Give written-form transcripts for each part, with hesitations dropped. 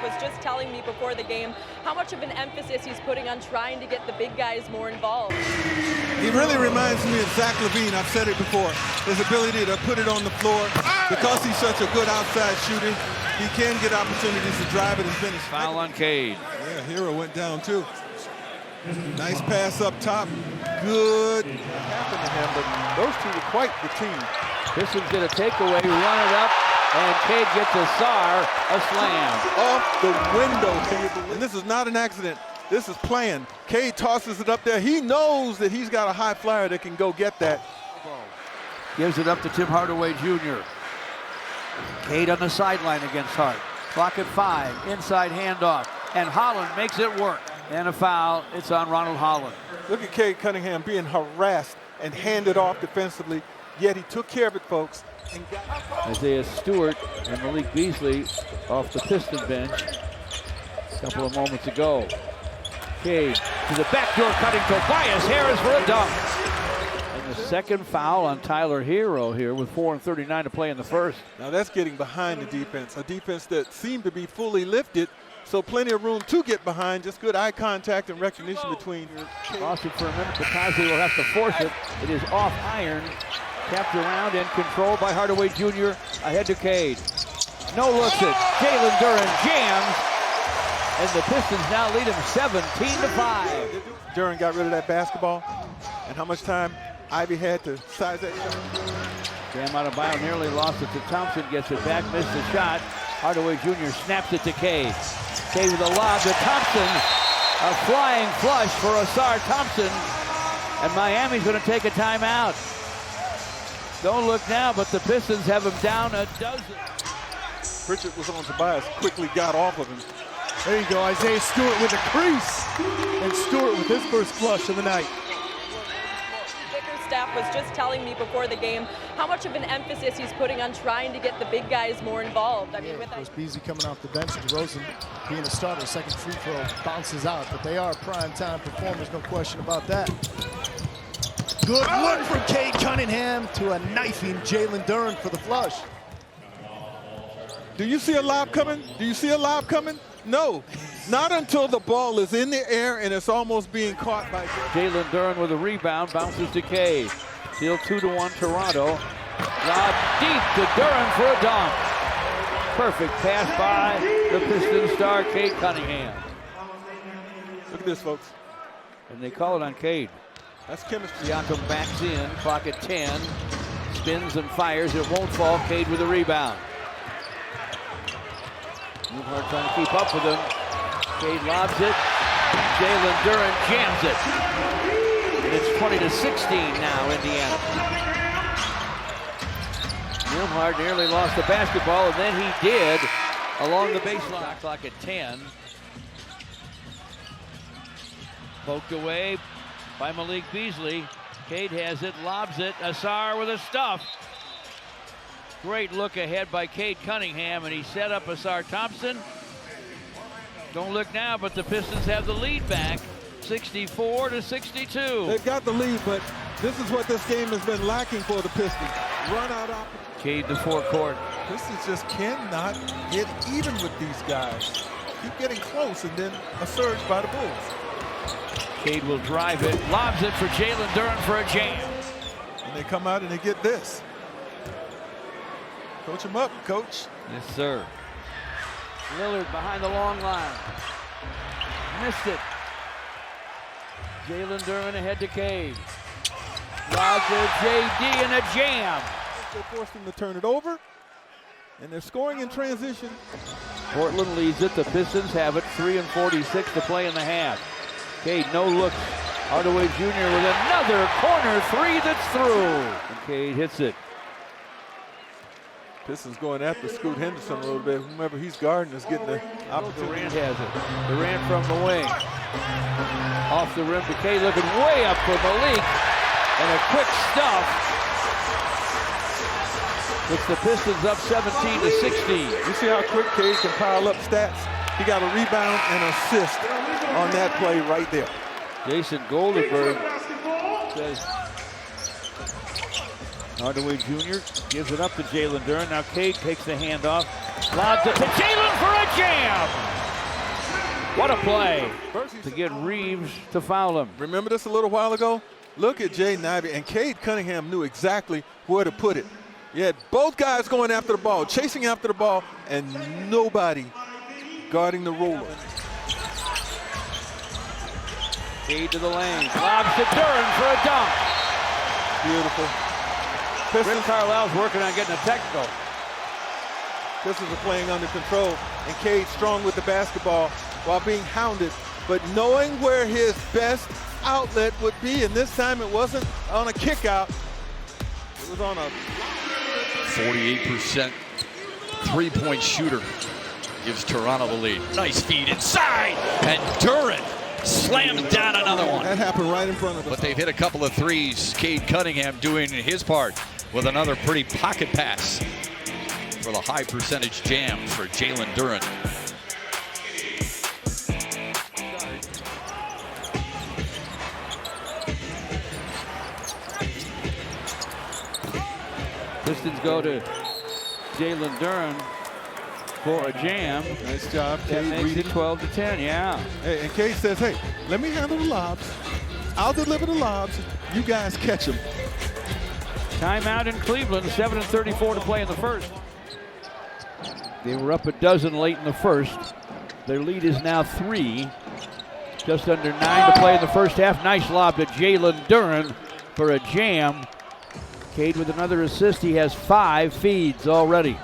was just telling me before the game how much of an emphasis he's putting on trying to get the big guys more involved. He really reminds me of Zach LaVine. I've said it before. His ability to put it on the floor. Because he's such a good outside shooter, he can get opportunities to drive it and finish. Foul on Cade. Yeah, Hero went down too. Nice pass up top. Good. Happened to him, but those two were quite the team. Pistons get a takeaway, run it up, and Cade gets a slam. Off the window. And this is not an accident. This is planned. Cade tosses it up there. He knows that he's got a high flyer that can go get that. Gives it up to Tim Hardaway Jr. Cade on the sideline against Hart. Clock at 5. Inside handoff. And Holland makes it work. And a foul. It's on Ronald Holland. Look at Cade Cunningham being harassed and handed off defensively, yet he took care of it, folks. And Isaiah Stewart and Malik Beasley off the Piston bench a couple of moments ago. Cade to the backdoor cutting Tobias Harris for a dunk. And the second foul on Tyler Hero here with 4:39 to play in the first. now that's getting behind the defense, a defense that seemed to be fully lifted, so plenty of room to get behind, just good eye contact and recognition between. Lost it for a minute, but Kazi will have to force it. It is off iron, kept around and controlled by Hardaway Jr. Ahead to Cade. No looks it. Jalen Duren jams, and the Pistons now lead him 17-5. Duren got rid of that basketball, and how much time Ivy had to size that shot. Jam out of bounds, nearly lost it to Thompson, gets it back, missed the shot. Hardaway Jr. snaps it to Cade. Cade with a lob to Thompson. A flying flush for Asar Thompson. And Miami's going to take a timeout. Don't look now, but the Pistons have him down a dozen. Pritchard was on Tobias, quickly got off of him. There you go, Isaiah Stewart with a crease. And Stewart with his first flush of the night. Staff was just telling me before the game how much of an emphasis he's putting on trying to get the big guys more involved. I mean, with that. Beasley coming off the bench, DeRozan being a starter, second free throw bounces out, but they are prime time performers, no question about that. Good look from Cade Cunningham to a knifing Jalen Duren for the flush. Do you see a lob coming? Do you see a lob coming? No, not until the ball is in the air and it's almost being caught by Jalen Duren with a rebound, bounces to Cade. Still 2-1 Toronto. Lob deep to Duren for a dunk. Perfect pass by the Pistons star Cade Cunningham. Look at this, folks. And they call it on Cade. That's chemistry. Siakam backs in, clock at 10. Spins and fires, it won't fall. Cade with a rebound. Newhart trying to keep up with him. Cade lobs it. Jalen Duren jams it. And it's 20-16 now, Indiana. Newhart nearly lost the basketball, and then he did along the baseline. Clock at 10. Poked away by Malik Beasley. Cade has it, lobs it. Asar with a stuff. Great look ahead by Cade Cunningham, and he set up Asar Thompson. Don't look now, but the Pistons have the lead back, 64-62. They've got the lead, but this is what this game has been lacking for the Pistons. Run out opportunity. Cade the forecourt. Pistons just cannot get even with these guys. Keep getting close, and then a surge by the Bulls. Cade will drive it, lobs it for Jalen Duren for a jam. And they come out and they get this. Coach him up, coach. Yes, sir. Lillard behind the long line. Missed it. Jalen Duren ahead to Cade. Lobs to JD and a jam. They forced him to turn it over, and they're scoring in transition. Portland leads it. The Pistons have it. 3:46 to play in the half. Cade, no look. Hardaway Jr. with another corner three that's through. And Cade hits it. Pistons going after Scoot Henderson a little bit. Whomever he's guarding is getting the opportunity. Durant has it. Durant from the wing. Off the rim to Cade, looking way up for Malik. And a quick stuff. Puts the Pistons up 17-16. You see how quick Cade can pile up stats? He got a rebound and assist on that play right there. Jason Goldenberg says Hardaway Jr. gives it up to Jalen Duren. Now Cade takes the handoff. Lobs it to Jalen Durren for a jam. What a play to get Reeves to foul him. Remember this a little while ago? Look at Jaden Ivey, and Cade Cunningham knew exactly where to put it. You had both guys going after the ball, chasing after the ball, and nobody guarding the roller. Cade to the lane, lobs to Duren for a dunk. Beautiful. Rick Carlisle's working on getting a technical. Pistons are playing under control, and Cade strong with the basketball while being hounded, but knowing where his best outlet would be, and this time it wasn't on a kick out, it was on a 48% three-point shooter gives Toronto the lead. Nice feed inside, and Duren slammed down another one. That happened right in front of us. But they've hit a couple of threes. Cade Cunningham doing his part with another pretty pocket pass for the high percentage jam for Jalen Duren. Pistons go to Jalen Duren for a jam. nice job, That Cade. makes it 12-10, yeah. Hey, and Cade says, hey, let me handle the lobs. I'll deliver the lobs. You guys catch them. Timeout in Cleveland, 7:34 to play in the first. They were up a dozen late in the first. Their lead is now 3. Just under 9 to play in the first half. Nice lob to Jalen Duren for a jam. Cade with another assist. He has 5 feeds already.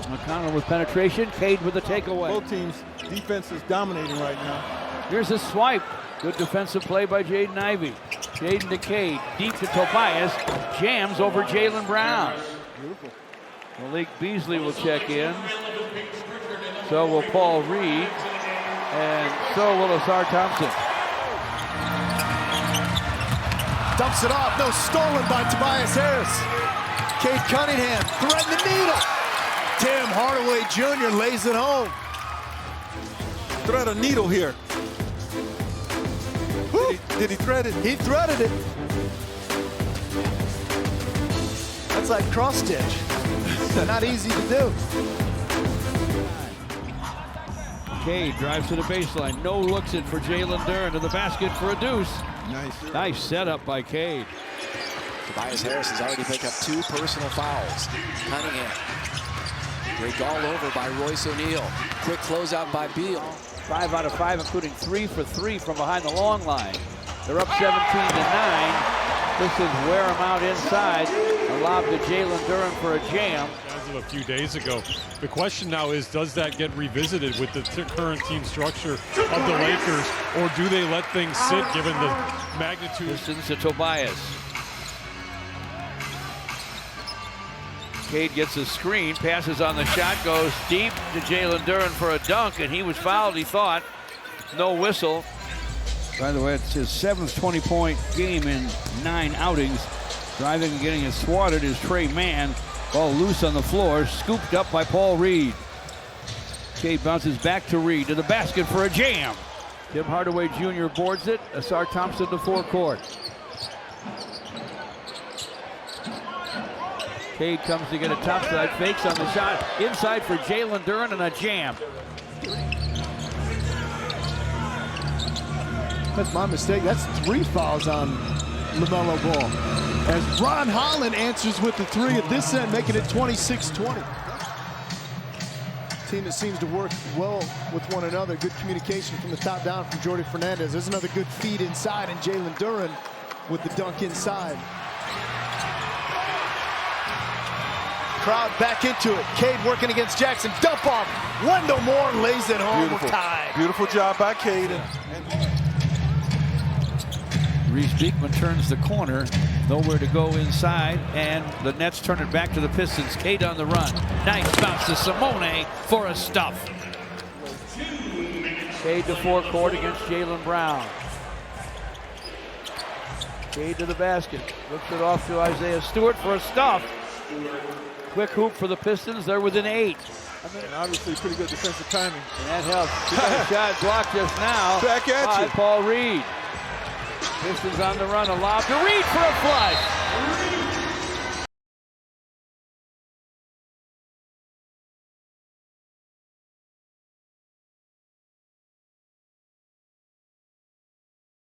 McConnell with penetration. Cade with the takeaway. Both teams' defense is dominating right now. Here's a swipe. Good defensive play by Jaden Ivey. Jaden to Cade. Deep to Tobias. Jams over Jaylen Brown. Beautiful. Malik Beasley will check in. So will Paul Reed. And so will Asar Thompson. Dumps it off. No, stolen by Tobias Harris. Cade Cunningham threading the needle. Tim Hardaway Jr. lays it home. Thread a needle here. Did he thread it? He threaded it. That's like cross stitch. Not easy to do. Cade drives to the baseline. No looks it for Jalen Duren to the basket for a deuce. Nice. Nice setup by Cade. Tobias Harris has already picked up 2 personal fouls. Cunningham. Break all over by Royce O'Neal. Quick closeout by Beal. 5 out of 5, including 3 for 3 from behind the long line. They're up 17-9. Pistons wear them out inside. A lob to Jalen Duren for a jam. As of a few days ago. The question now is, does that get revisited with the current team structure of the Lakers, or do they let things sit given the magnitude? Pistons to Tobias. Cade gets a screen, passes on the shot, goes deep to Jalen Duren for a dunk, and he was fouled, he thought. No whistle. By the way, it's his 7th 20-point game in 9 outings. Driving and getting it swatted is Trey Mann. Ball loose on the floor, scooped up by Paul Reed. Cade bounces back to Reed to the basket for a jam. Tim Hardaway Jr. boards it. Asar Thompson to forecourt. Cade comes to get a topside, fakes on the shot. Inside for Jalen Duren and a jam. That's my mistake. That's 3 fouls on LaMelo Ball. As Ron Holland answers with the 3 at this end, making it 26-20. Team that seems to work well with one another. Good communication from the top down from Jordi Fernandez. There's another good feed inside, and Jalen Duren with the dunk inside. Crowd back into it. Cade working against Jackson. Dump off. Wendell Moore lays it home with time. Beautiful job by Cade. Reese Beekman turns the corner. Nowhere to go inside, and the Nets turn it back to the Pistons. Cade on the run. Nice bounce to Simone for a stuff. Cade to forecourt against Jaylen Brown. Cade to the basket. Looks it off to Isaiah Stewart for a stuff. Quick hoop for the Pistons. They're within 8. And obviously pretty good defensive timing. And that helps. He got a shot blocked just now Back at by you. Paul Reed. Pistons on the run. A lob to Reed for a flush.